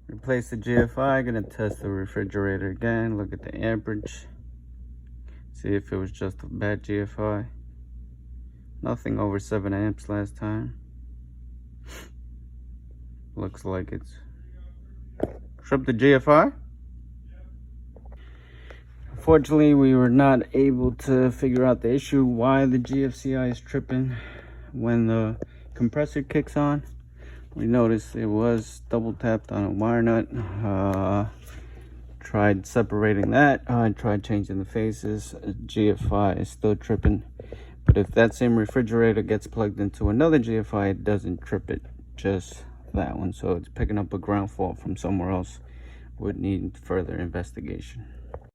Replace the GFI. Gonna test the refrigerator again. Look at the amperage. See if it was just a bad GFI. Nothing over 7 amps last time. Looks like it's tripped the GFI. Unfortunately, we were not able to figure out the issue why the GFCI is tripping when the compressor kicks on. We noticed it was double tapped on a wire nut. Tried separating that. I tried changing the phases. GFI is still tripping. But if that same refrigerator gets plugged into another GFI, it doesn't trip it, just that one. So it's picking up a ground fault from somewhere else. Would need further investigation.